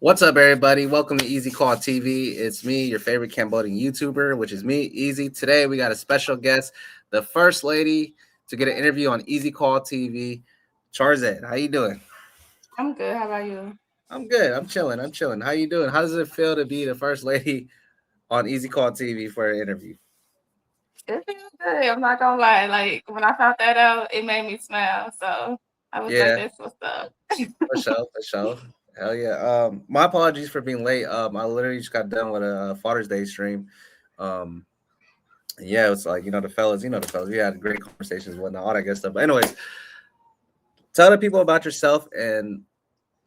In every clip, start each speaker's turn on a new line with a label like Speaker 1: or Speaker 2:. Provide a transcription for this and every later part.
Speaker 1: What's up, everybody? Welcome to Easy Call TV. It's me, your favorite Cambodian YouTuber, which is me, Easy. Today, we got a special guest, the first lady to get an interview on Easy Call TV, Charzette. How you doing?
Speaker 2: I'm good. How about you?
Speaker 1: I'm good. I'm chilling. I'm chilling. How you doing? How does it feel to be the first lady on Easy Call TV for an interview?
Speaker 2: It feels good. I'm not gonna lie. Like when I found that out, it made me smile. So I was like,
Speaker 1: Yeah,
Speaker 2: "That's what's up."
Speaker 1: for sure, for sure. Hell yeah. My apologies for being late. I literally just got done with a Father's Day stream. Um, yeah, it's like the fellas. We had great conversations, and whatnot, all that good stuff. But anyways, tell the people about yourself and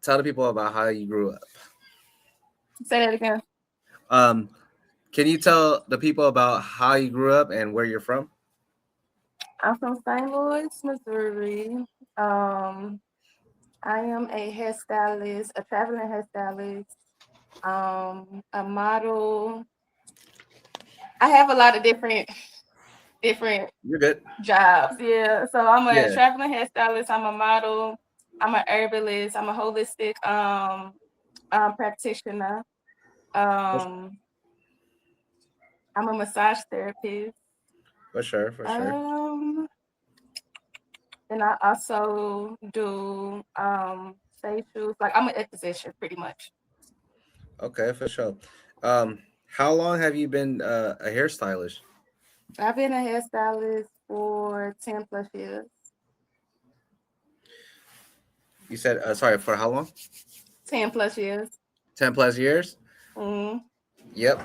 Speaker 1: tell the people about how you grew up.
Speaker 2: Say that again.
Speaker 1: Um, can you tell the people about how you grew up and where you're from?
Speaker 2: I'm from St. Louis, Missouri. Um, I am a hairstylist, a traveling hairstylist. A model. I have a lot of different
Speaker 1: You're good.
Speaker 2: jobs. Yeah. So I'm a
Speaker 1: Yeah.
Speaker 2: traveling hairstylist. I'm a model. I'm an herbalist. I'm a holistic practitioner.
Speaker 1: For,
Speaker 2: Um, I'm a massage therapist.
Speaker 1: for sure. For sure.
Speaker 2: Um, and I also do facials. Like I'm an esthetician, pretty much.
Speaker 1: Okay, for sure. How long have you been a hairstylist?
Speaker 2: I've been a hairstylist for 10 plus years.
Speaker 1: You said sorry, for how long?
Speaker 2: 10 plus years.
Speaker 1: 10 plus years.
Speaker 2: Mm,
Speaker 1: Yep.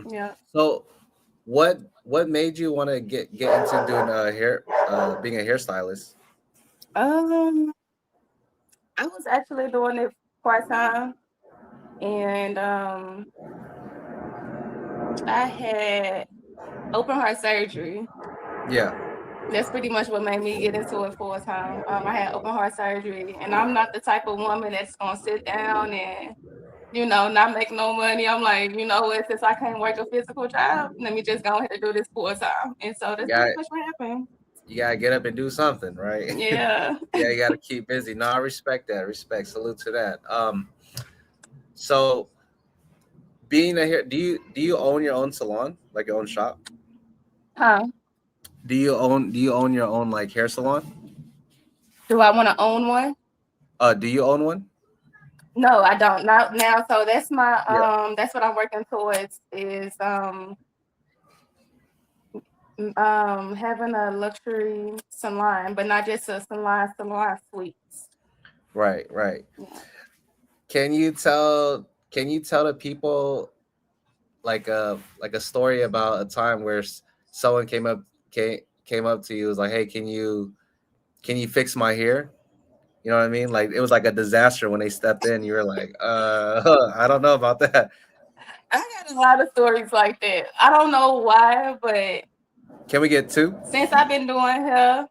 Speaker 2: yeah.
Speaker 1: So what made you want to get into doing hair being a hairstylist?
Speaker 2: Um, I was actually doing it part time, and I had open heart surgery.
Speaker 1: Yeah.
Speaker 2: That's pretty much what made me get into it full time. I had open heart surgery, and I'm not the type of woman that's gonna sit down and not make no money. I'm like, you know what? Since I can't work a physical job, let me just go ahead and do this full time. And so
Speaker 1: You
Speaker 2: that's
Speaker 1: got
Speaker 2: pretty much what happened.
Speaker 1: you gotta get up and do something, right?
Speaker 2: Yeah.
Speaker 1: Yeah, you gotta keep busy. No, I respect that. Respect. Salute to that. So being a hair, do you own your own salon, like your own shop?
Speaker 2: Huh?
Speaker 1: Do you own your own like hair salon?
Speaker 2: Do I want to own one?
Speaker 1: Do you own one?
Speaker 2: No, I don't. Not now. So that's my
Speaker 1: Yeah.
Speaker 2: that's what I'm working towards is having a luxury salon, but not just a salon suites.
Speaker 1: Right. Right.
Speaker 2: Yeah.
Speaker 1: Can you tell the people like a story about a time where someone came up to you, was like, hey, can you fix my hair? You know what I mean? Like it was like a disaster when they stepped in. You were like, I don't know about that.
Speaker 2: I got a lot of stories like that. I don't know why, but
Speaker 1: Can we get two?
Speaker 2: since I've been doing hair,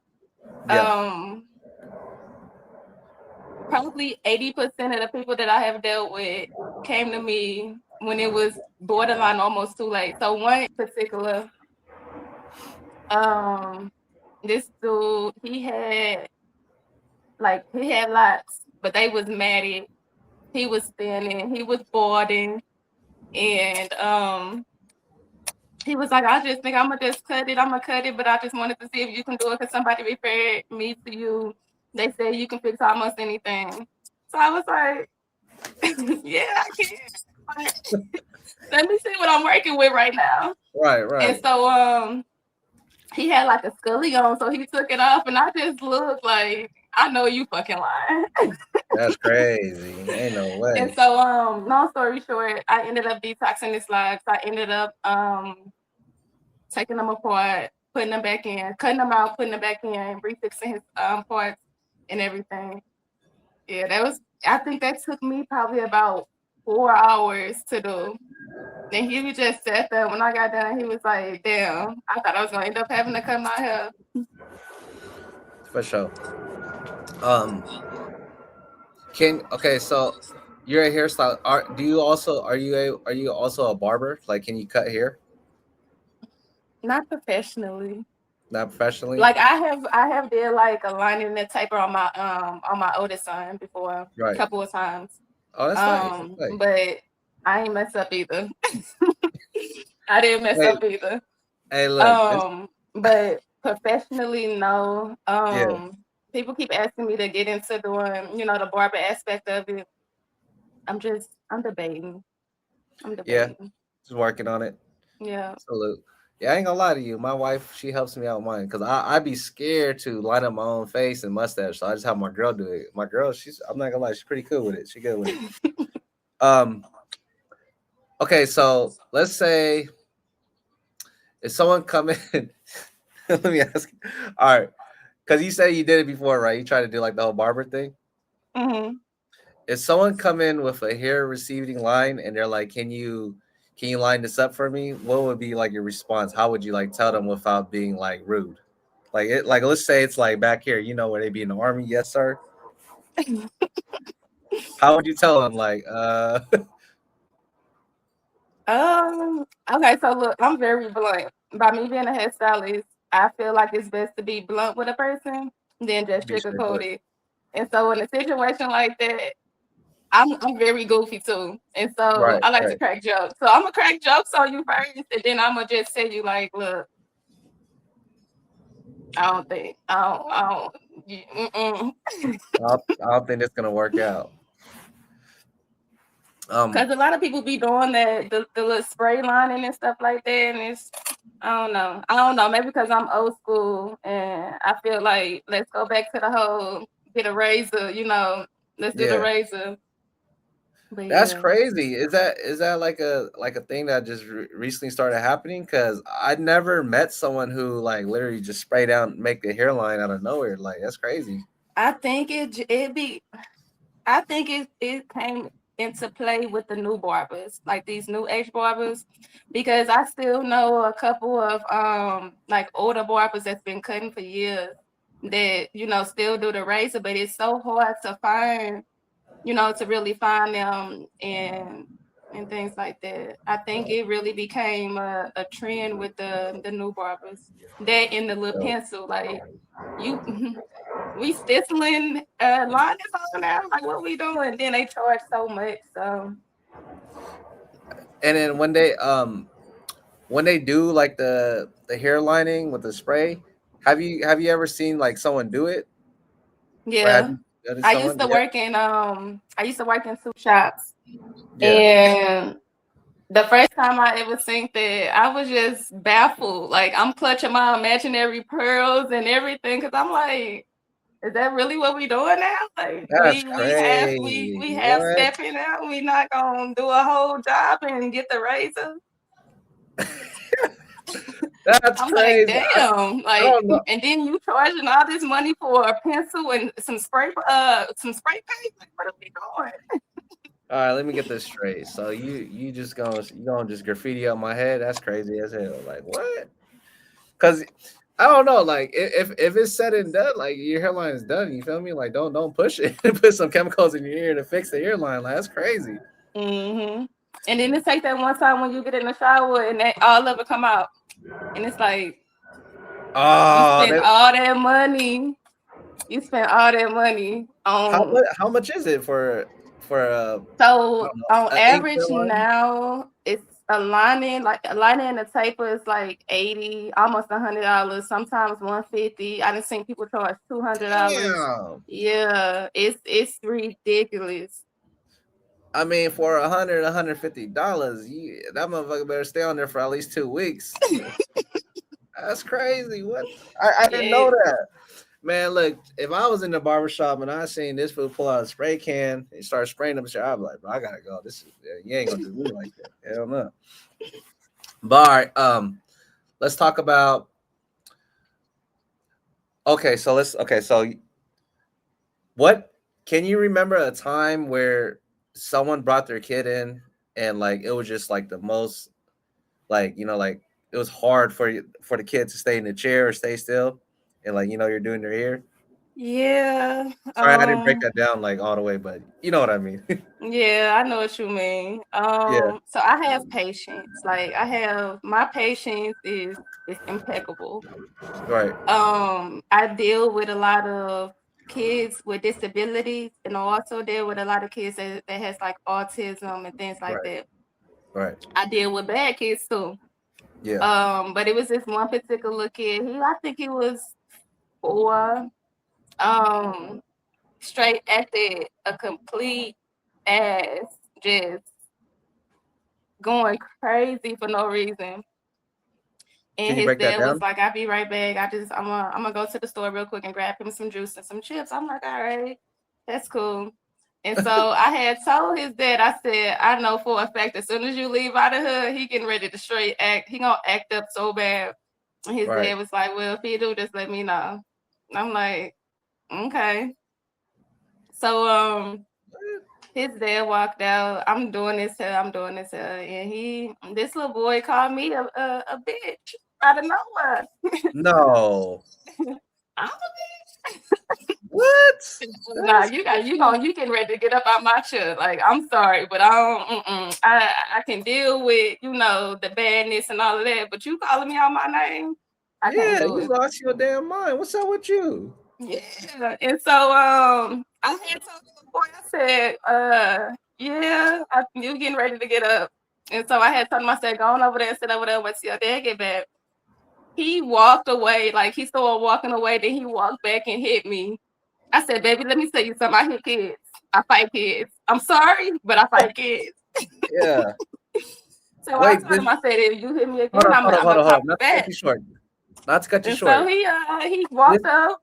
Speaker 1: Yeah.
Speaker 2: um, probably 80% of the people that I have dealt with came to me when it was borderline almost too late. So one particular, um, this dude, he had locks, but they was matted. He was thinning, he was balding, and he was like, I just think I'm gonna just cut it. I'm gonna cut it, but I just wanted to see if you can do it because somebody referred me to you. They said you can fix almost anything. So I was like, yeah, I can. But let me see what I'm working with right now.
Speaker 1: Right.
Speaker 2: And
Speaker 1: Right.
Speaker 2: so he had like a scully on, so he took it off, and I just looked like I know you fucking lying.
Speaker 1: That's crazy. Ain't no
Speaker 2: And
Speaker 1: way.
Speaker 2: so long story short, I ended up detoxing his locks. I ended up taking them apart, putting them back in, cutting them out, putting them back in, refixing his parts and everything. Yeah, that was. I think that took me probably about 4 hours to do. Then he was just sat there. When I got done, he was like, "Damn, I thought I was gonna end up having to cut my hair."
Speaker 1: For sure. Um, can okay, so you're a hairstyle. Are you also a barber? Like, can you cut hair?
Speaker 2: Not professionally.
Speaker 1: Not professionally.
Speaker 2: Like I have did like a lining and taper on my oldest son before a
Speaker 1: Right.
Speaker 2: couple of times.
Speaker 1: Oh, that's nice. That's nice.
Speaker 2: But I ain't mess up either. I didn't mess
Speaker 1: Hey,
Speaker 2: up either.
Speaker 1: hey, look, this,
Speaker 2: But professionally, no.
Speaker 1: yeah,
Speaker 2: People keep asking me to get into doing, the barber aspect of it. I'm debating. I'm
Speaker 1: yeah,
Speaker 2: debating.
Speaker 1: just working on it.
Speaker 2: Yeah.
Speaker 1: Salute. Yeah, I ain't gonna lie to you. My wife, she helps me out with mine because I be scared to line up my own face and mustache, so I just have my girl do it. My girl, I'm not gonna lie, she's pretty cool with it. She good with it. Um, okay, so let's say if someone come in, let me ask you. All right, because you said you did it before, right? You tried to do like the whole barber thing.
Speaker 2: Hmm.
Speaker 1: If someone come in with a hair receiving line and they're like, can you line this up for me? What would be like your response? How would you like tell them without being like rude? Like let's say it's like back here, where they be in the army, yes sir. How would you tell them
Speaker 2: Okay, so look, I'm very blunt. By me being a hairstylist, I feel like it's best to be blunt with a person than just
Speaker 1: be straight
Speaker 2: sugarcoat
Speaker 1: put?
Speaker 2: it. And so in a situation like that, I'm very goofy too. And so
Speaker 1: Right,
Speaker 2: I like to
Speaker 1: right.
Speaker 2: crack jokes. So I'm gonna crack jokes on you first, and then I'm gonna just tell you like, look, I don't think I don't
Speaker 1: I don't think it's gonna work out. Um
Speaker 2: because a lot of people be doing that the little spray lining and stuff like that, and it's I don't know, maybe because I'm old school and I feel like let's go back to the whole get a razor, let's do the
Speaker 1: yeah.
Speaker 2: razor. But
Speaker 1: That's
Speaker 2: yeah.
Speaker 1: crazy. Is that like a thing that just recently started happening? Because I never met someone who like literally just spray down, make the hairline out of nowhere. Like that's crazy.
Speaker 2: I think I think it came into play with the new barbers, like these new age barbers, because I still know a couple of like older barbers that's been cutting for years that still do the razor, but it's so hard to find, to really find them and things like that. I think it really became a trend with the new barbers. That in the little
Speaker 1: So,
Speaker 2: pencil, like you we stippling line is on now. Like what we doing? Then they charge so much. So
Speaker 1: and then when they do like the hair lining with the spray, have you ever seen like someone do it, or have
Speaker 2: yeah.
Speaker 1: you noticed
Speaker 2: I used
Speaker 1: someone?
Speaker 2: to
Speaker 1: Yeah,
Speaker 2: work in I used to work in soup shops,
Speaker 1: yeah.
Speaker 2: and the first time I ever seen that, I was just baffled. Like I'm clutching my imaginary pearls and everything because I'm like, is that really what we doing now? Like
Speaker 1: That's
Speaker 2: we
Speaker 1: crazy.
Speaker 2: have
Speaker 1: What?
Speaker 2: stepping out. We not gonna do a whole job and get the razor.
Speaker 1: That's
Speaker 2: I'm like,
Speaker 1: crazy. I,
Speaker 2: damn,
Speaker 1: I
Speaker 2: like,
Speaker 1: don't know.
Speaker 2: and then you charging all this money for a pencil and some spray paint. Like, what are we doing?
Speaker 1: All right, let me get this straight. So you gonna just graffiti on my head? That's crazy as hell. Like what? Because I don't know. Like if it's said and done, like your hairline is done. You feel me? Like don't push it. Put some chemicals in your ear to fix the hairline. Like that's crazy.
Speaker 2: Hmm. And then it take that one time when you get in the shower and that all of it come out, and it's like you
Speaker 1: Oh,
Speaker 2: spend all that money. You spent all that money
Speaker 1: how
Speaker 2: on.
Speaker 1: much? How much is it for I
Speaker 2: So
Speaker 1: don't know,
Speaker 2: on
Speaker 1: an ink
Speaker 2: average
Speaker 1: hairline?
Speaker 2: now, it's a lining and a taper is like 80, almost $100. Sometimes 150. I done seen people charge $200.
Speaker 1: Damn.
Speaker 2: Yeah, it's ridiculous.
Speaker 1: I mean, for $150, that motherfucker better stay on there for at least 2 weeks. That's crazy. What? I didn't
Speaker 2: Yeah.
Speaker 1: know that. Man, look, if I was in the barbershop and I seen this fool pull out a spray can and start spraying them shit, I'd be like, bro, I gotta go. You ain't gonna do me like that. Hell no. But all right, let's talk about so what can you remember a time where someone brought their kid in and like it was just like the most like like it was hard for the kid to stay in the chair or stay still and like you're doing their ear.
Speaker 2: Yeah.
Speaker 1: Sorry, I didn't break that down like all the way, but you know what I mean.
Speaker 2: Yeah, I know what you mean.
Speaker 1: Yeah,
Speaker 2: So I have patience. Like my patience is impeccable.
Speaker 1: right.
Speaker 2: I deal with a lot of kids with disabilities, and I also deal with a lot of kids that has like autism and things like
Speaker 1: Right.
Speaker 2: that.
Speaker 1: Right.
Speaker 2: I deal with bad kids too.
Speaker 1: Yeah.
Speaker 2: But it was this one particular kid. I think he was 4. Um, straight acted a complete ass, just going crazy for no reason.
Speaker 1: Can
Speaker 2: And
Speaker 1: you
Speaker 2: his
Speaker 1: break that
Speaker 2: dad was
Speaker 1: down?
Speaker 2: like, "I'll be right back. I'm gonna go to the store real quick and grab him some juice and some chips." I'm like, "All right, that's cool." And so I had told his dad, I said, "I know for a fact as soon as you leave out of here, he getting ready to straight act. He gonna act up so bad." And his
Speaker 1: Right.
Speaker 2: dad was like, "Well, if he do, just let me know." I'm like, "Okay." So his dad walked out. I'm doing this here, and this little boy called me a bitch out of nowhere.
Speaker 1: No.
Speaker 2: I'm
Speaker 1: What?
Speaker 2: Nah,
Speaker 1: That's
Speaker 2: you getting ready to get up out my chair. Like, I'm sorry, but I don't. I can deal with the badness and all of that, but you calling me out my name, I can't
Speaker 1: yeah.
Speaker 2: do
Speaker 1: You
Speaker 2: it.
Speaker 1: lost your damn mind. What's up with you?
Speaker 2: Yeah, and so I had told the boy, I said, yeah, you getting ready to get up, and so I had told him, I said, go on over there and sit over there and see your dad get back. He walked away, like he started walking away, then he walked back and hit me. I said, baby, let me tell you something. I hit kids. I fight kids. I'm sorry, but I fight kids.
Speaker 1: Yeah.
Speaker 2: So I
Speaker 1: Wait.
Speaker 2: told him, I said, if you hit me
Speaker 1: Hold
Speaker 2: again,
Speaker 1: up.
Speaker 2: I'm
Speaker 1: Hold up.
Speaker 2: I'm
Speaker 1: Hold
Speaker 2: gonna
Speaker 1: up. Hold
Speaker 2: pop
Speaker 1: up.
Speaker 2: you
Speaker 1: Not to cut
Speaker 2: back.
Speaker 1: you short. Not to cut you
Speaker 2: And so
Speaker 1: short.
Speaker 2: he
Speaker 1: This.
Speaker 2: walked up,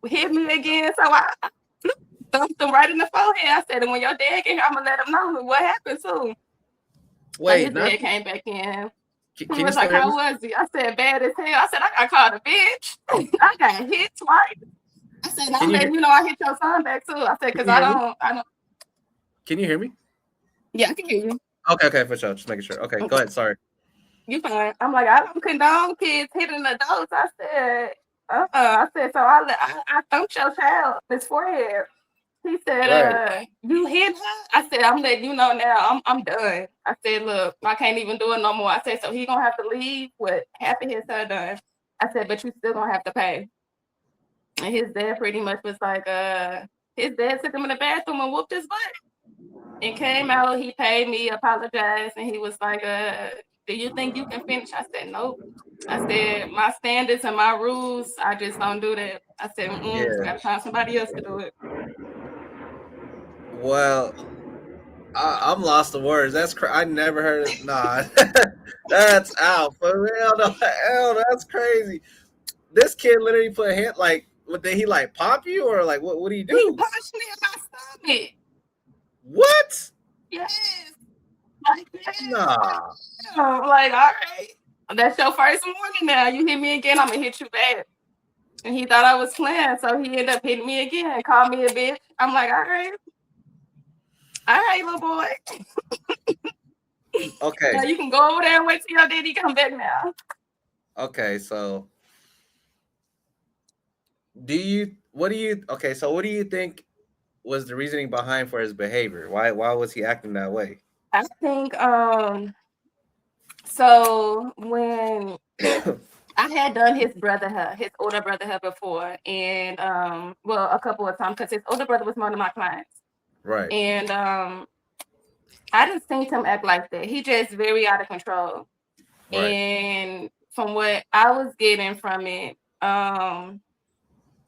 Speaker 2: hit me again. So I thumped him right in the forehead. I said, and when your dad get here, I'm gonna let him know what happened too. So
Speaker 1: Wait.
Speaker 2: his
Speaker 1: Not.
Speaker 2: dad came back in. He
Speaker 1: Can you
Speaker 2: was
Speaker 1: still
Speaker 2: like,
Speaker 1: hear
Speaker 2: how
Speaker 1: me?
Speaker 2: was he? I said, bad as hell. I said, I got called a bitch. I got hit twice. I said,
Speaker 1: Can
Speaker 2: I'm
Speaker 1: you hear?
Speaker 2: letting you know I hit your son back too. I said,
Speaker 1: Can
Speaker 2: because
Speaker 1: you hear me?
Speaker 2: I don't.
Speaker 1: Can you hear me?
Speaker 2: Yeah, I can hear you.
Speaker 1: Okay. Okay. For sure. Just making sure. Okay. Go
Speaker 2: Okay.
Speaker 1: ahead. Sorry.
Speaker 2: You fine. I'm like, I don't condone kids hitting adults. I said, I said, so I thumped your child his forehead. He said,
Speaker 1: Right.
Speaker 2: you hit her? I said, I'm letting you know now. I'm done. I said, look, I can't even do it no more. I said, so he gonna have to leave with half of his hair done. I said, but you still gonna have to pay. And his dad pretty much was like, his dad took him in the bathroom and whooped his butt. And came out, he paid me, apologized, and he was like, do you think you can finish? I said, nope. I said, my standards and my rules, I just don't do that. I said,
Speaker 1: Yeah.
Speaker 2: gotta find somebody else to do it.
Speaker 1: Well, I'm lost for words. I never heard it. Nah, that's out for real. No, hell, that's crazy. This kid literally put a hit. Like, what did he like pop you or like what? What do you
Speaker 2: He
Speaker 1: do?
Speaker 2: punched me in my stomach.
Speaker 1: What?
Speaker 2: Yes. Like, yes.
Speaker 1: Nah.
Speaker 2: I'm like, all right. That's your first warning now. You hit me again, I'm gonna hit you back. And he thought I was playing, so he ended up hitting me again, called me a bitch. I'm like, all right. All right, little boy.
Speaker 1: Okay.
Speaker 2: Now you can go over there and wait till your daddy come back now.
Speaker 1: Okay. So, do you? What do you? Okay. So, what do you think was the reasoning behind for his behavior? Why was he acting that way?
Speaker 2: I think so when I had done his older brother her before, and well, a couple of times because his older brother was one of my clients.
Speaker 1: Right.
Speaker 2: And I didn't see him act like that. He just very out of control.
Speaker 1: Right.
Speaker 2: And from what I was getting from it,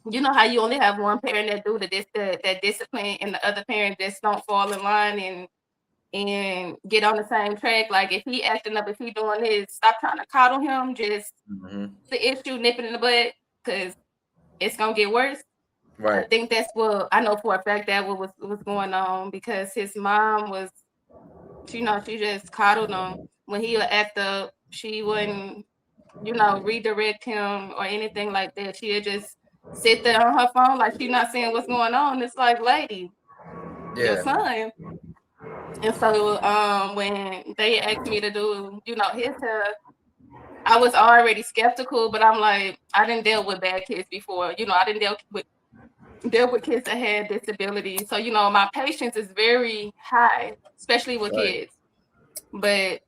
Speaker 2: you know how you only have one parent that do that discipline, and the other parent just don't fall in line and get on the same track. Like if he acting up, if he doing this, stop trying to coddle him. Just
Speaker 1: Mm-hmm.
Speaker 2: the issue, nip it in the bud, because it's gonna get worse. I
Speaker 1: Right.
Speaker 2: think that's what I know for a fact that what was going on because his mom was, she just coddled him when he would act up. She wouldn't, redirect him or anything like that. She'd just sit there on her phone like she's not seeing what's going on. It's like, lady, your
Speaker 1: Yeah.
Speaker 2: son. And so when they asked me to do, his hair, I was already skeptical, but I'm like, I didn't deal with bad kids before. I didn't deal with kids that had disabilities. So, my patience is very high, especially with
Speaker 1: Right.
Speaker 2: kids. But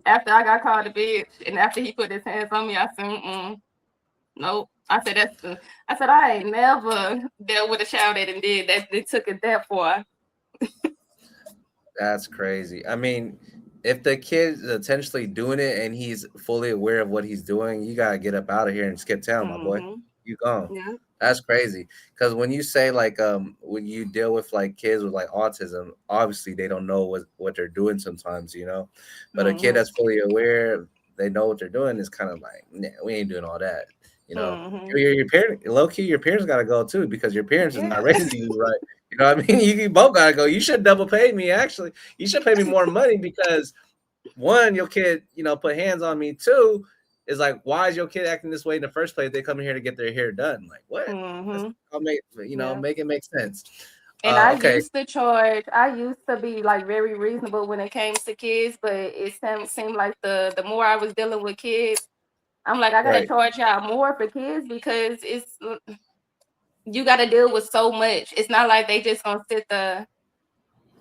Speaker 2: after I got called a bitch and after he put his hands on me, I said, nope. I said that's the. I said I ain't never dealt with a child that did that. They took it that far.
Speaker 1: That's crazy. I mean, if the kid's intentionally doing it and he's fully aware of what he's doing, you gotta get up out of here and skip town, my boy.
Speaker 2: Mm-hmm.
Speaker 1: You gone.
Speaker 2: Yeah.
Speaker 1: That's crazy. Because when you say like when you deal with like kids with like autism, obviously they don't know what they're doing sometimes, you know. But a kid
Speaker 2: Mm-hmm.
Speaker 1: that's fully aware, they know what they're doing is kind of like, nah, we ain't doing all that. You know,
Speaker 2: Mm-hmm.
Speaker 1: your parent, low key, your parents gotta go too because your parents is
Speaker 2: Yeah.
Speaker 1: not raising you right. You know what I mean? You both gotta go. You should double pay me. Actually, you should pay me more money because one, your kid, put hands on me. Two, is like, why is your kid acting this way in the first place? They come in here to get their hair done. Like what?
Speaker 2: Mm-hmm.
Speaker 1: I'll make
Speaker 2: Yeah.
Speaker 1: make it make sense.
Speaker 2: And I
Speaker 1: Okay,
Speaker 2: used to charge. I used to be like very reasonable when it came to kids, but it seemed like the more I was dealing with kids, I'm like I gotta
Speaker 1: right.
Speaker 2: charge y'all more for kids because you got to deal with so much. It's not like they just gonna sit there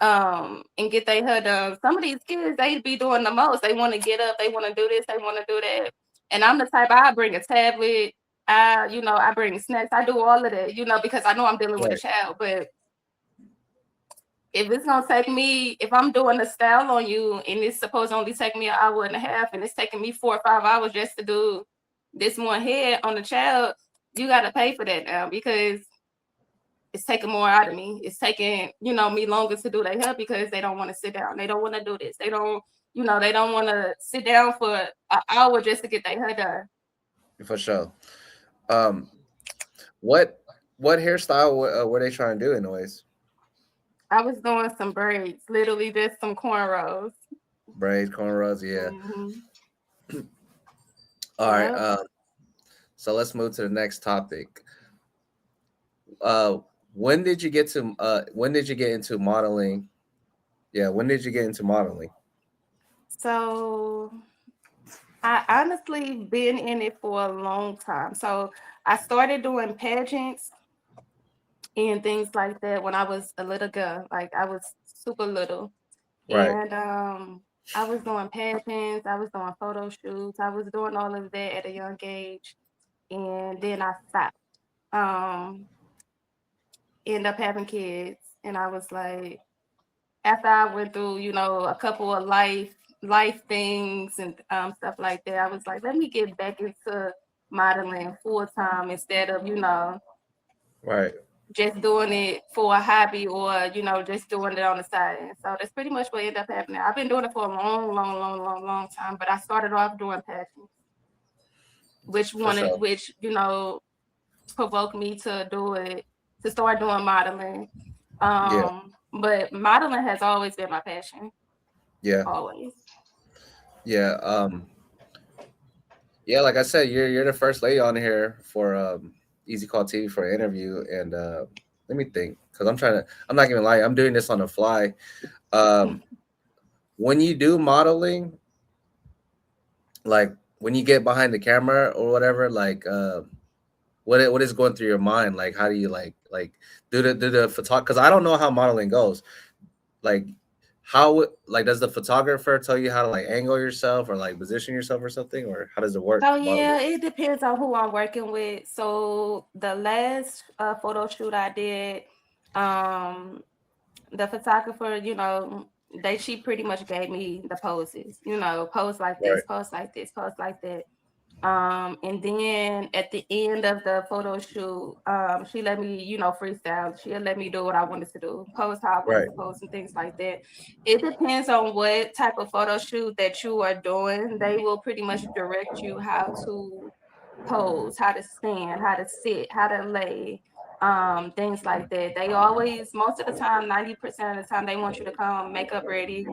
Speaker 2: and get their hair done. Some of these kids they be doing the most. They want to get up, they want to do this, they want to do that. And I'm the type I bring a tablet. I bring snacks. I do all of that, because I know I'm dealing with a
Speaker 1: Right.
Speaker 2: child. But if it's gonna take me, if I'm doing a style on you and it's supposed to only take me an hour and a half, and it's taking me 4 or 5 hours just to do this one head on the child, you gotta pay for that now because it's taking more out of me. It's taking, me longer to do their hair because they don't want to sit down. They don't want to do this. They don't want to sit down for an hour just to get their hair done.
Speaker 1: For sure. Um, what hairstyle were they trying to do anyways?
Speaker 2: I was doing some braids, literally just some cornrows.
Speaker 1: Braids, cornrows, yeah.
Speaker 2: Mm-hmm.
Speaker 1: All right.
Speaker 2: Yep.
Speaker 1: So let's move to the next topic. Uh, when did you get to when did you get into modeling? Yeah, when did you get into modeling?
Speaker 2: So I honestly been in it for a long time. So I started doing pageants and things like that when I was a little girl. Like I was super little.
Speaker 1: Right.
Speaker 2: And I was doing pageants, I was doing photo shoots, I was doing all of that at a young age. And then I stopped. Um, End up having kids. And I was like, after I went through, a couple of life things and stuff like that, I was like, let me get back into modeling full time instead of,
Speaker 1: Right.
Speaker 2: just doing it for a hobby or, just doing it on the side. And so that's pretty much what ended up happening. I've been doing it for a long, long, long, long, long time, but I started off doing passion,
Speaker 1: For sure.
Speaker 2: which, provoked me to do it, to start doing modeling.
Speaker 1: Yeah.
Speaker 2: But modeling has always been my passion,
Speaker 1: Yeah.
Speaker 2: always.
Speaker 1: Yeah. Yeah, like I said, you're the first lady on here for Easy Call TV for an interview, and let me think, because I'm not gonna lie, I'm doing this on the fly. Um, when you do modeling, like when you get behind the camera or whatever, like what is going through your mind? Like how do you like do the photo? Because I don't know how modeling goes. Like like does the photographer tell you how to like angle yourself or like position yourself or something, or how does it work
Speaker 2: So
Speaker 1: modeling?
Speaker 2: yeah, it depends on who I'm working with. So the last photo shoot I did, um, the photographer, she pretty much gave me the poses, pose like this,
Speaker 1: Right.
Speaker 2: pose like this, pose like that. And then at the end of the photo shoot, she let me, freestyle. She'll let me do what I wanted to do, pose how I wanted
Speaker 1: Right.
Speaker 2: to pose and things like that. It depends on what type of photo shoot that you are doing. They will pretty much direct you how to pose, how to stand, how to sit, how to lay, things like that. They always, most of the time, 90% of the time, they want you to come makeup ready.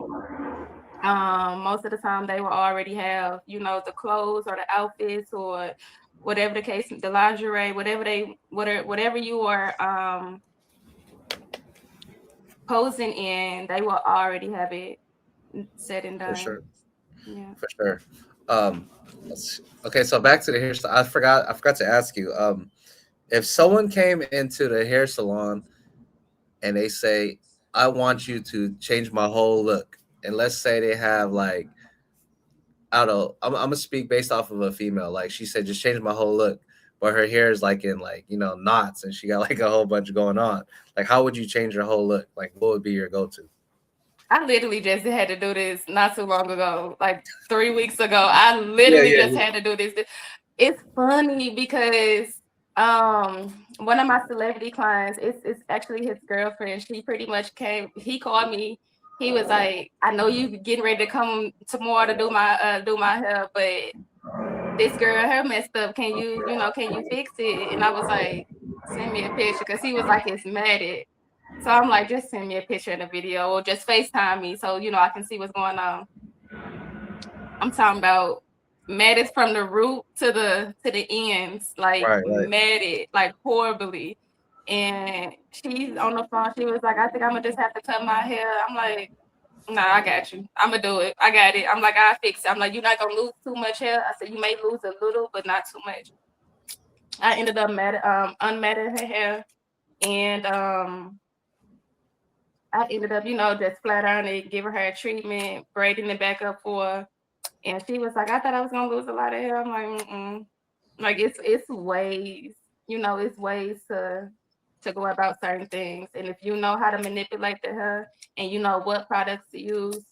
Speaker 2: Most of the time they will already have, the clothes or the outfits or whatever the case, the lingerie, whatever you are posing in, they will already have it said and
Speaker 1: For
Speaker 2: done.
Speaker 1: sure.
Speaker 2: Yeah.
Speaker 1: For sure. Um, okay, so back to the hairstyle. I forgot to ask you. If someone came into the hair salon and they say, "I want you to change my whole look," and let's say they have like, I don't know, I'm gonna speak based off of a female. Like she said, just change my whole look. but her hair is like in like knots, and she got like a whole bunch going on. Like, how would you change your whole look? Like, what would be your go-to?
Speaker 2: I literally just had to do this not too long ago, like 3 weeks ago. I
Speaker 1: Yeah,
Speaker 2: literally
Speaker 1: yeah,
Speaker 2: just had to do this. It's funny because one of my celebrity clients, it's actually his girlfriend. She pretty much he called me. He was like, I know you getting ready to come tomorrow to do my hair, but this girl hair messed up. Can you fix it? And I was like, send me a picture, because he was like, it's matted. So I'm like, just send me a picture and a video, or just FaceTime me so I can see what's going on. I'm talking about matted from the root to the ends, like
Speaker 1: right, right.
Speaker 2: matted, like horribly. And she's on the phone. She was like, I think I'm gonna just have to cut my hair. I'm like, nah, I got you. I'm gonna do it. I got it. I'm like, I fix it. I'm like, you're not gonna lose too much hair. I said, you may lose a little, but not too much. I ended up unmatted her hair, and I ended up, just flat ironing it, giving her a treatment, braiding it back up for her. And she was like, I thought I was gonna lose a lot of hair. I'm like, mm-mm. Like it's ways, it's ways to go about certain things. And if you know how to manipulate the hair and you know what products to use,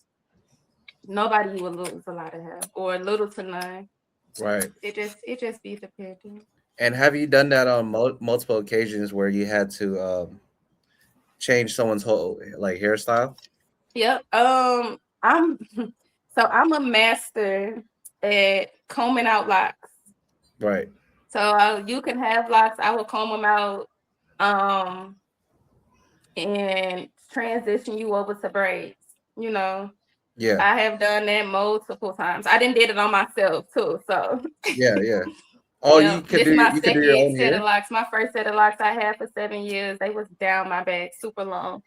Speaker 2: nobody will lose a lot of hair or little to none.
Speaker 1: Right.
Speaker 2: It just be depending.
Speaker 1: And have you done that on multiple occasions where you had to change someone's whole like hairstyle?
Speaker 2: Yep. I'm so I'm a master at combing out locks.
Speaker 1: Right.
Speaker 2: So you can have locks. I will comb them out, um, and transition you over to braids. You know,
Speaker 1: Yeah.
Speaker 2: I have done that multiple times. I didn't did it on myself too. So
Speaker 1: Yeah. Yeah. Oh,
Speaker 2: yeah, this
Speaker 1: you could do your
Speaker 2: second
Speaker 1: own
Speaker 2: set of
Speaker 1: hair.
Speaker 2: locks. My first set of locks I had for 7 years. They was down my back, super long.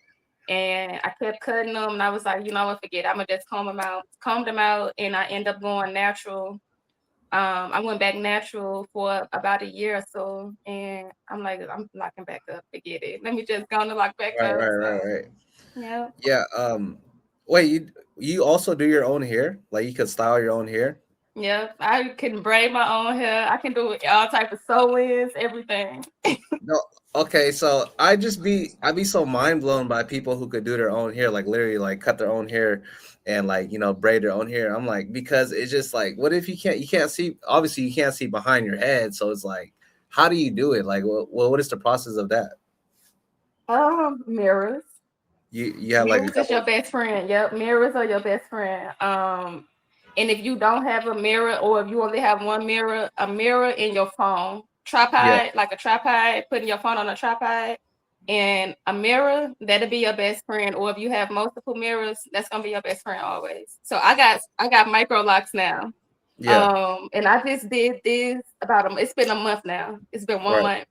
Speaker 2: And I kept cutting them, and I was like, you know what, forget it. I'm gonna just combed them out, and I end up going natural. I went back natural for about a year or so, and I'm like, I'm locking back up. Forget it. Let me just go and lock back
Speaker 1: Right.
Speaker 2: up.
Speaker 1: Right. Right.
Speaker 2: So
Speaker 1: Right.
Speaker 2: yeah,
Speaker 1: Yeah. Wait. You also do your own hair? Like you could style your own hair?
Speaker 2: yeah. I can braid my own hair. I can do all type of sew-ins, everything.
Speaker 1: No. Okay. So I be so mind blown by people who could do their own hair, like literally like cut their own hair and like braid their own hair. I'm like, because it's just like, what if you can't see, obviously you can't see behind your head, so it's like, how do you do it? Like, what is the process of that?
Speaker 2: Mirrors.
Speaker 1: You have like a
Speaker 2: Mirrors is your
Speaker 1: couple.
Speaker 2: best friend. Yep, mirrors are your best friend. And if you don't have a mirror, or if you only have one mirror, a mirror in your phone,
Speaker 1: Yeah.
Speaker 2: tripod, like a tripod, putting your phone on a tripod, and a mirror, that'll be your best friend. Or if you have multiple mirrors, that's gonna be your best friend always. So I got micro locks now.
Speaker 1: Yeah.
Speaker 2: And I just did this it's been a month now. It's been one
Speaker 1: Right.
Speaker 2: month,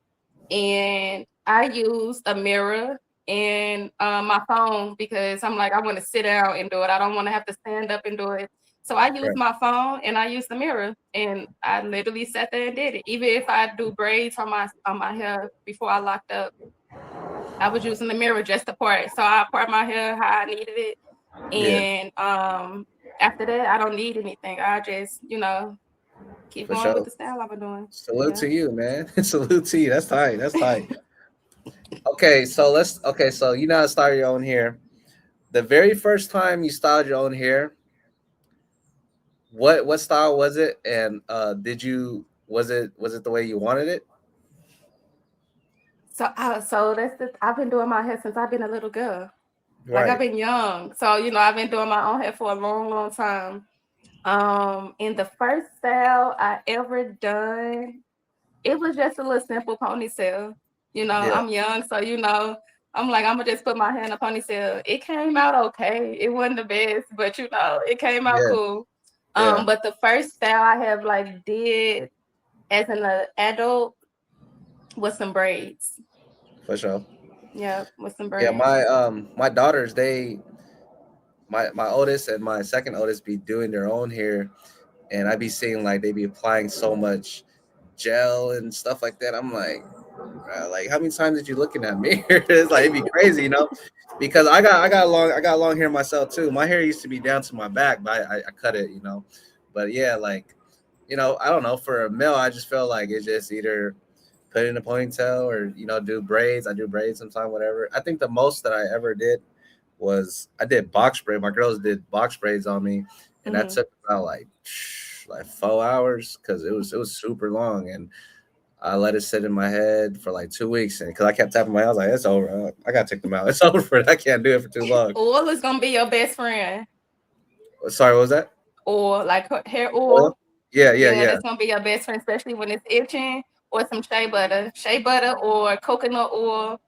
Speaker 2: and I used a mirror and my phone, because I'm like, I want to sit down and do it. I don't want to have to stand up and do it. So I use
Speaker 1: Right.
Speaker 2: my phone and I use the mirror, and I literally sat there and did it. Even if I do braids on my hair before I locked up, I was using the mirror just to part. So I part my hair how I needed it,
Speaker 1: Yeah.
Speaker 2: and after that I don't need anything. I just keep
Speaker 1: For
Speaker 2: going with
Speaker 1: sure.
Speaker 2: the style I've been doing.
Speaker 1: Salute
Speaker 2: Yeah.
Speaker 1: to you, man. Salute to you. That's tight. That's tight. Okay, so you know how to style your own hair. The very first time you styled your own hair, what style was it? And did you was it the way you wanted it?
Speaker 2: So I've been doing my hair since I've been a little girl. Like I've
Speaker 1: Right.
Speaker 2: been young. So, I've been doing my own hair for a long, long time. And the first style I ever done, it was just a little simple ponytail.
Speaker 1: Yeah.
Speaker 2: I'm young, so I'm like, I'm gonna just put my hair in a ponytail. It came out okay. It wasn't the best, but it came out
Speaker 1: Yeah.
Speaker 2: cool.
Speaker 1: Yeah.
Speaker 2: But the first style I have like did as an adult was some braids.
Speaker 1: For sure.
Speaker 2: Yeah, with some
Speaker 1: Yeah,
Speaker 2: braids.
Speaker 1: my daughters, my oldest and my second oldest be doing their own hair, and I be seeing like they be applying so much gel and stuff like that. I'm like, like how many times did you look in that mirror? It's like it'd be crazy, because I got long hair myself too. My hair used to be down to my back, but I cut it. But yeah, like I don't know. For a male, I just feel like it's just either put it in a ponytail or do braids. I do braids sometime, whatever. I think the most that I ever did was I did box braid. My girls did box braids on me, and that took about like 4 hours because it was super long, and I let it sit in my head for like 2 weeks, and because I kept tapping my head, I was like, "It's over. I gotta take them out. It's over. I can't do it for too long."
Speaker 2: Oil is gonna be your best friend,
Speaker 1: Sorry, what was that?
Speaker 2: or like hair
Speaker 1: Oil?
Speaker 2: oil.
Speaker 1: Yeah, yeah,
Speaker 2: Yeah,
Speaker 1: yeah.
Speaker 2: that's gonna be your best friend, especially when it's itching. Or some shea butter or coconut oil,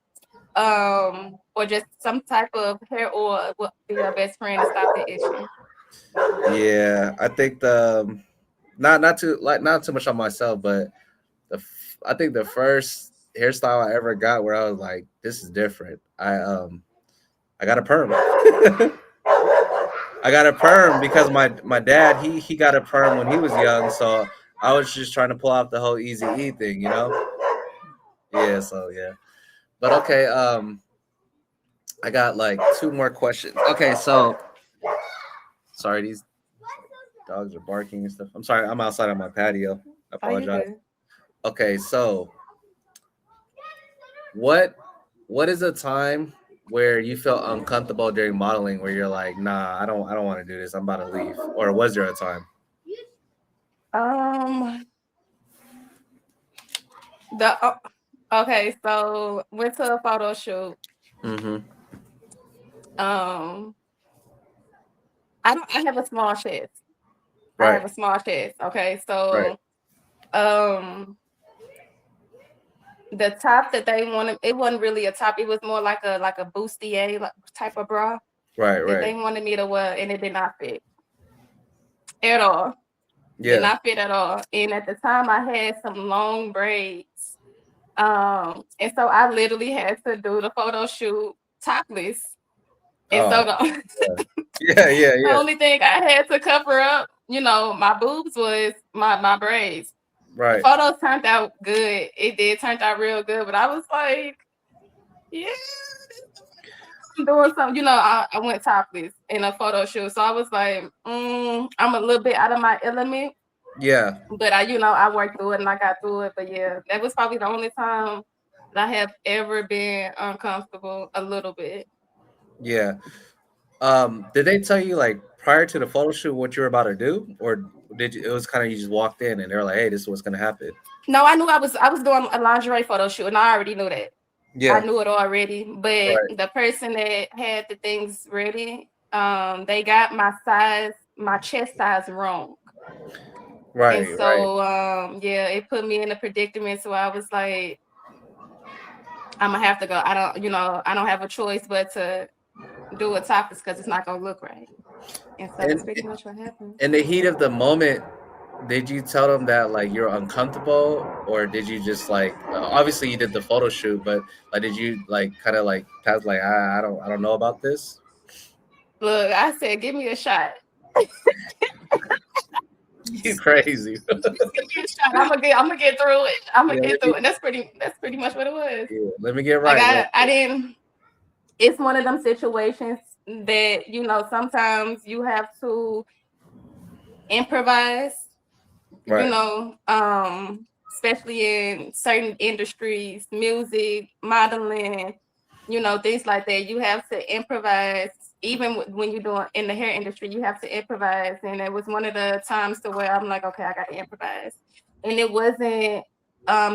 Speaker 2: or just some type of hair oil will be your best friend to stop the itching.
Speaker 1: Yeah, I think not too much on myself, but I think the first hairstyle I ever got where I was like, this is different. I got a perm. I got a perm because my dad he got a perm when he was young, so I was just trying to pull out the whole easy E thing. Yeah, so yeah. But okay, I got like two more questions. Okay, so sorry, these dogs are barking and stuff. I'm sorry, I'm outside on my patio. I
Speaker 2: Are you
Speaker 1: apologize.
Speaker 2: good?
Speaker 1: Okay, so what what is a time where you felt uncomfortable during modeling where you're like, nah, I don't want to do this. I'm about to leave. Or was there a time?
Speaker 2: Um, okay, so went to a photo shoot.
Speaker 1: Mm-hmm.
Speaker 2: Um, I have a small chest. I
Speaker 1: Right.
Speaker 2: have a small chest. Okay,
Speaker 1: Right.
Speaker 2: so um, the top that they wanted, it wasn't really a top. It was more like a bustier type of bra
Speaker 1: Right.
Speaker 2: that
Speaker 1: Right.
Speaker 2: they wanted me to wear, and it did not fit at all. Did
Speaker 1: Yeah.
Speaker 2: not fit at all. And at the time, I had some long braids. And so I literally had to do the photo shoot topless. And so
Speaker 1: Oh.
Speaker 2: the,
Speaker 1: Yeah. Yeah.
Speaker 2: the
Speaker 1: Yeah.
Speaker 2: only thing I had to cover up, my boobs was my braids. The
Speaker 1: Right.
Speaker 2: photos turned out good. It did turned out real good, but I was like, yeah, I'm doing something. I went topless in a photo shoot, so I was like, I'm a little bit out of my element.
Speaker 1: Yeah.
Speaker 2: But I worked through it and I got through it. But yeah, that was probably the only time that I have ever been uncomfortable a little bit.
Speaker 1: Yeah. Did they tell you like prior to the photo shoot what you were about to do, or did you? It was kind of you just walked in and they were like, "Hey, this is what's gonna happen."
Speaker 2: No, I knew I was doing a lingerie photo shoot and I already knew that. I
Speaker 1: Yeah.
Speaker 2: knew it already. But
Speaker 1: Right.
Speaker 2: the person that had the things ready, they got my chest size wrong. And
Speaker 1: Right. Right.
Speaker 2: so yeah, it put me in a predicament. So I was like, I'm gonna have to go. I don't have a choice but to do a topless because it's not gonna look right. And so that's
Speaker 1: And
Speaker 2: pretty much what happened.
Speaker 1: in the heat of the moment, did you tell them that like you're uncomfortable, or did you just like obviously you did the photo shoot, but like did you like kind of like pass like I don't know about this?
Speaker 2: Look, I said, give me a shot.
Speaker 1: You crazy.
Speaker 2: Just give me a shot. I'm gonna get through it. I'm gonna
Speaker 1: Yeah,
Speaker 2: get through it. And that's pretty much what it was.
Speaker 1: let me get
Speaker 2: Like
Speaker 1: right real
Speaker 2: I
Speaker 1: quick.
Speaker 2: didn't. It's one of them situations that sometimes you have to improvise. you
Speaker 1: Right.
Speaker 2: know, Especially in certain industries, music, modeling, things like that. You have to improvise. Even when you're doing in the hair industry, you have to improvise. And it was one of the times to where I'm like, okay, I got to improvise. And it wasn't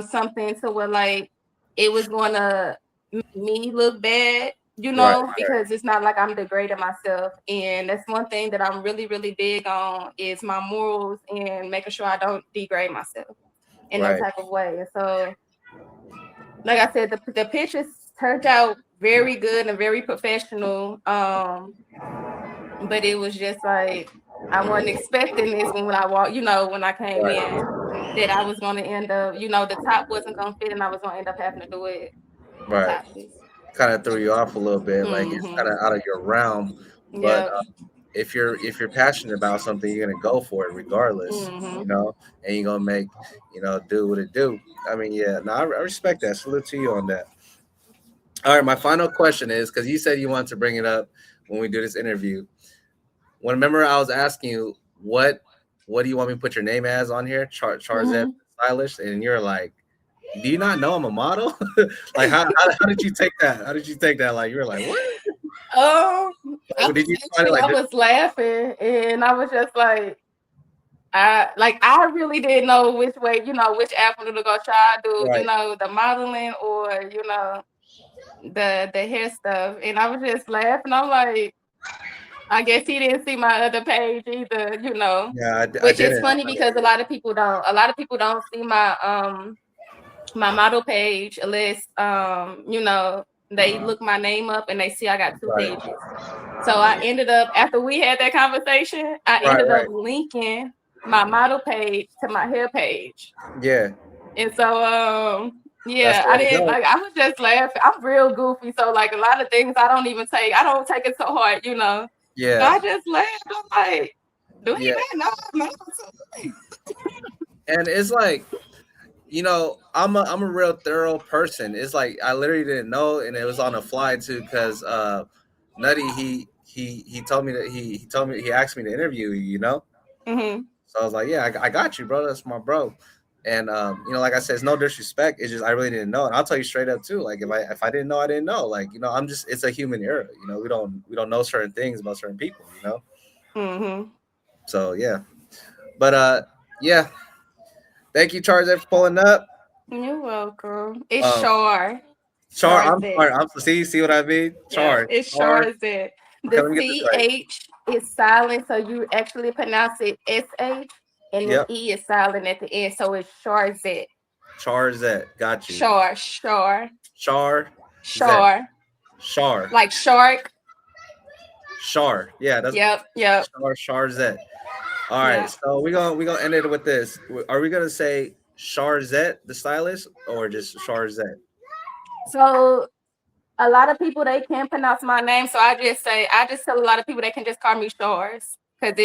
Speaker 2: something to where like it was going to make me look bad,
Speaker 1: Right.
Speaker 2: because it's not like I'm degrading myself. And that's one thing that I'm really, really big on is my morals and making sure I don't degrade myself in no
Speaker 1: Right.
Speaker 2: type of way. And so, like I said, the pictures turned out very good and very professional. But it was just like I wasn't expecting this when I walked, when I came
Speaker 1: Right.
Speaker 2: in, that I was gonna end up, the top wasn't gonna fit and I was gonna end up having to do it
Speaker 1: Right.
Speaker 2: topless.
Speaker 1: Kind of threw you off a little bit, like it's kind
Speaker 2: Mm-hmm.
Speaker 1: of out of your realm. But
Speaker 2: Yep.
Speaker 1: if you're passionate about something, you're gonna go for it regardless,
Speaker 2: Mm-hmm.
Speaker 1: and you're gonna make do what it do. I mean, yeah, no, I respect that. Salute to you on that. All right, my final question is because you said you wanted to bring it up when we do this interview. When remember I was asking you what what do you want me to put your name as on here? Charzette
Speaker 2: Mm-hmm.
Speaker 1: Stylish, and you're like, do you not know I'm a model? Like, how did you take that? How did you take that? Like, you were like, what?
Speaker 2: Um, I
Speaker 1: Like, did
Speaker 2: was
Speaker 1: you find it
Speaker 2: actually
Speaker 1: like
Speaker 2: I
Speaker 1: this?
Speaker 2: was laughing, and I was just like, I really didn't know which way, which avenue to go try to do,
Speaker 1: Right.
Speaker 2: the modeling or the hair stuff, and I was just laughing. I'm like, I guess he didn't see my other page either.
Speaker 1: Yeah, I
Speaker 2: Which is
Speaker 1: didn't.
Speaker 2: funny because a lot of people don't see my model page unless they look my name up and they see I got two
Speaker 1: Right.
Speaker 2: pages. So I ended up, after we had that conversation, I
Speaker 1: Right.
Speaker 2: ended up
Speaker 1: Right.
Speaker 2: linking my model page to my hair page.
Speaker 1: Yeah.
Speaker 2: And so
Speaker 1: That's
Speaker 2: yeah,
Speaker 1: the
Speaker 2: I
Speaker 1: way to
Speaker 2: didn't
Speaker 1: go.
Speaker 2: like I was just laughing. I'm real goofy. So like a lot of things I don't take it so hard. So
Speaker 1: Yeah.
Speaker 2: I just laughed. I'm like, do he
Speaker 1: Yeah.
Speaker 2: not know?
Speaker 1: And it's like, I'm a real thorough person. It's like I literally didn't know, and it was on the fly too, because Nutty he told me that he told me he asked me to interview you.
Speaker 2: Mm-hmm.
Speaker 1: So I was like, yeah, I got you, bro. That's my bro. And like I said, it's no disrespect. It's just I really didn't know, and I'll tell you straight up too. Like if I didn't know, I didn't know. Like I'm just it's a human error. We don't know certain things about certain people.
Speaker 2: Mm-hmm.
Speaker 1: So yeah, but yeah. Thank you, Charzette, for pulling up.
Speaker 2: You're welcome. It's
Speaker 1: Um,
Speaker 2: Char.
Speaker 1: I'm
Speaker 2: Charzette.
Speaker 1: sorry. See what I mean?
Speaker 2: Yeah, it's
Speaker 1: Char.
Speaker 2: Charzette.
Speaker 1: Okay,
Speaker 2: The
Speaker 1: let me get this right.
Speaker 2: CH is silent, so you actually pronounce it SH, and the
Speaker 1: Yep.
Speaker 2: E is silent at the end, so it's Charzette.
Speaker 1: Charzette. Got you.
Speaker 2: Char.
Speaker 1: Char. Zet.
Speaker 2: Char.
Speaker 1: Char.
Speaker 2: Like shark.
Speaker 1: Char. Yeah, that's
Speaker 2: Yep.
Speaker 1: Charzette. All right.
Speaker 2: Yeah.
Speaker 1: So we gonna end it with this. Are we gonna say Charzette the stylist or just Charzette?
Speaker 2: So a lot of people they can't pronounce my name, so I just tell a lot of people they can just call me Shars because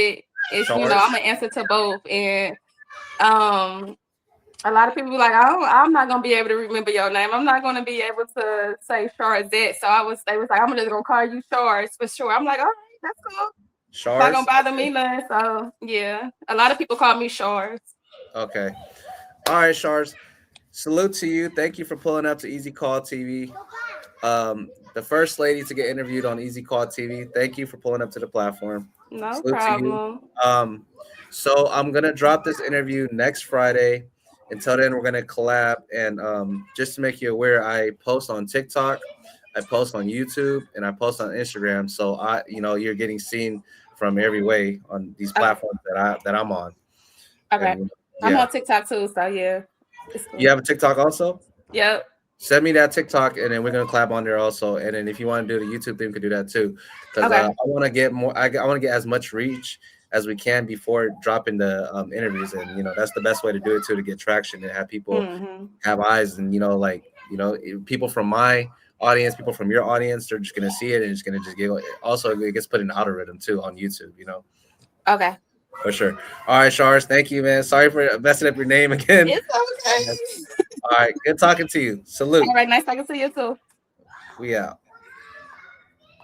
Speaker 2: it's
Speaker 1: Chars.
Speaker 2: I'm an answer to both, and um a lot of people be like, I'm not gonna be able to remember your name. I'm not gonna be able to say Charzette. So they was like, I'm just gonna call you Chars for sure. I'm like, all right, that's cool. Not gonna
Speaker 1: Chars.
Speaker 2: bother me none. So yeah, a lot of people call me Chars.
Speaker 1: Okay. All right, Chars. Salute to you. Thank you for pulling up to Easy Call TV. The first lady to get interviewed on Easy Call TV. Thank you for pulling up to the platform.
Speaker 2: No
Speaker 1: Salute to you.
Speaker 2: problem.
Speaker 1: So I'm gonna drop this interview next Friday. Until then, we're gonna collab, and just to make you aware, I post on TikTok, I post on YouTube, and I post on Instagram. So you're getting seen from every way on these
Speaker 2: Okay.
Speaker 1: platforms that I'm on.
Speaker 2: Okay.
Speaker 1: And
Speaker 2: I'm
Speaker 1: yeah,
Speaker 2: on TikTok too, so yeah, it's
Speaker 1: you
Speaker 2: cool.
Speaker 1: have a TikTok also.
Speaker 2: Yep.
Speaker 1: Send me that TikTok, and then we're gonna clap on there also. And then if you want to do the YouTube thing, we could do that too, because
Speaker 2: Okay.
Speaker 1: I want to get more. I want to get as much reach as we can before dropping the interviews, and that's the best way to do it too, to get traction and have people
Speaker 2: Mm-hmm.
Speaker 1: have eyes, and people from my audience, people from your audience, they're just gonna see it and it's gonna just get. Also, it gets put in the algorithm too on YouTube.
Speaker 2: Okay.
Speaker 1: For sure. All right, Shars, thank you, man. Sorry for messing up your name again.
Speaker 2: It's okay.
Speaker 1: All right, good talking to you. Salute.
Speaker 2: All right. Nice talking to you too.
Speaker 1: We out.